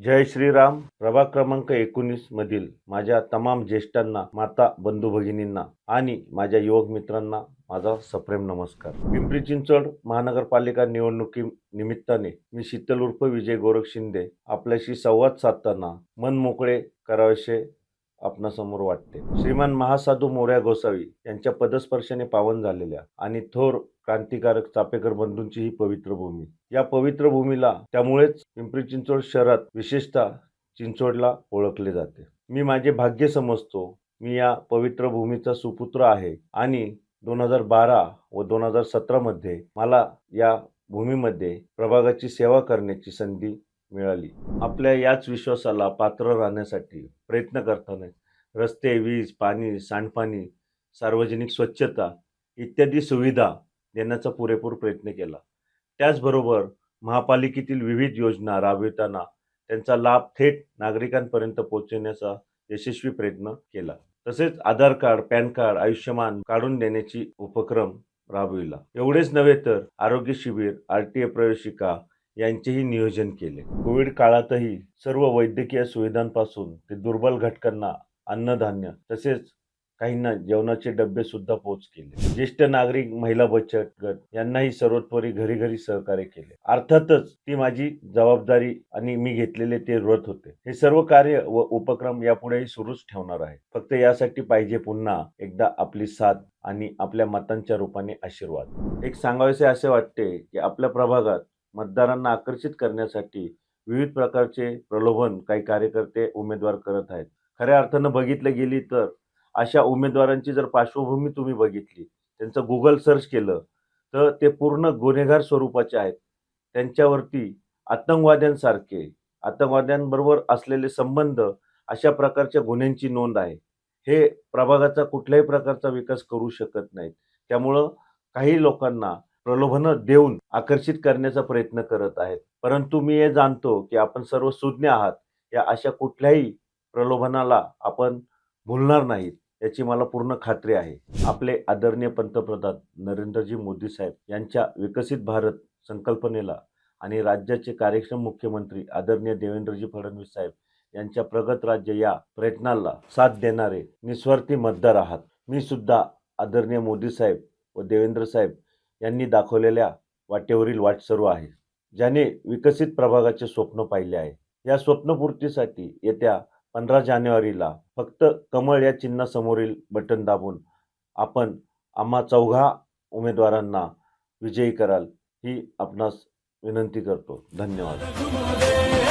जय श्रीराम. प्रभाग क्रमांक 19 मधील माझ्या तमाम ज्येष्ठांना, माता, बंधू भगिनींना आणि माझ्या युवक मित्रांना माझा सप्रेम नमस्कार. पिंपरी चिंचवड महानगरपालिका निवडणुकी निमित्ताने मी शीतल उर्फ विजय गोरख शिंदे आपल्याशी संवाद साधताना मन मोकळे करावेसे आपणासमोर वाटते. श्रीमान महासाधू मोरया गोसावी यांच्या पदस्पर्शाने पावन झालेल्या आणि थोर क्रांतिकारक चापेकर बंधूंची ही पवित्र भूमी. या पवित्र भूमीला त्यामुळेच पिंपरी चिंचवड शहरात विशेषतः चिंचवडला ओळखले जाते. मी माझे भाग्य समजतो. मी या पवित्र भूमीचा सुपुत्र आहे आणि 2012 व 2017 मध्ये मला या भूमीमध्ये प्रभागाची सेवा करण्याची संधी मिळाली. आपल्या याच विश्वासाला पात्र राहण्यासाठी प्रयत्न करताना रस्ते, वीज, पाणी, सांडपाणी, सार्वजनिक स्वच्छता इत्यादी सुविधा देण्याचा पुरेपूर प्रयत्न केला. त्याचबरोबर महापालिकेतील विविध योजना राबविताना त्यांचा लाभ थेट नागरिकांपर्यंत पोहोचवण्याचा यशस्वी प्रयत्न केला. तसेच आधार कार्ड, पॅन कार्ड, आयुष्यमान काढून देण्याची उपक्रम राबविला. एवढेच नव्हे तर आरोग्य शिबिर, RTA प्रवेशिका यांचेही नियोजन केले. कोविड काळातही सर्व वैद्यकीय सुविधांपासून ते दुर्बल घटकांना अन्नधान्य तसेच काहींना जेवणाचे डबे सुद्धा पोच केले. ज्येष्ठ नागरिक, महिला बचत गट यांनाही सर्वोत्तरी घरी घरी सहकार्य केले. अर्थातच ती माझी जबाबदारी आणि मी घेतलेले ते व्रत होते. हे सर्व कार्य व उपक्रम यापुढेही सुरूच ठेवणार आहे. फक्त यासाठी पाहिजे पुन्हा एकदा आपली साथ आणि आपल्या मतांच्या रूपाने आशीर्वाद. एक सांगावेसे असे वाटते की आपल्या प्रभागात मतदारांना आकर्षित करण्यासाठी विविध प्रकारचे प्रलोभन काही कार्यकर्ते उमेदवार करत आहेत. खऱ्या अर्थानं बघितलं गेली तर अशा उमेदवारांची जर पार्श्वभूमी तुम्ही बघितली, त्यांचं गुगल सर्च केलं तर ते पूर्ण गुन्हेगार स्वरूपाचे आहेत. त्यांच्यावरती आतंकवाद्यांबरोबर असलेले संबंध अशा प्रकारच्या गुन्ह्यांची नोंद आहे. हे प्रभागाचा कुठल्याही प्रकारचा विकास करू शकत नाहीत. त्यामुळं काही लोकांना प्रलोभनं देऊन आकर्षित करण्याचा प्रयत्न करत आहेत. परंतु मी हे जाणतो की आपण सर्व सुज्ञ आहात. या अशा कुठल्याही प्रलोभनाला आपण भुलणार नाहीत याची मला पूर्ण खात्री आहे. आपले आदरणीय पंतप्रधान नरेंद्रजी मोदी साहेब यांच्या विकसित भारत संकल्पनेला आणि राज्याचे कार्यक्षम मुख्यमंत्री आदरणीय देवेंद्रजी फडणवीस साहेब यांच्या प्रगत राज्य या प्रयत्नाला साथ देणारे निस्वार्थी मतदार आहात. मी सुद्धा आदरणीय मोदी साहेब व देवेंद्र साहेब यांनी दाखवलेल्या वाटेवरील वाटसरू आहे, ज्याने विकसित प्रभागाचे स्वप्न पाहिले आहे. या स्वप्नपूर्तीसाठी येत्या 15 जानेवारीला फक्त कमळ या चिन्हासमोरील बटन दाबून आपण आम्हा 4 उमेदवारांना विजयी कराल ही आपणास विनंती करतो. धन्यवाद.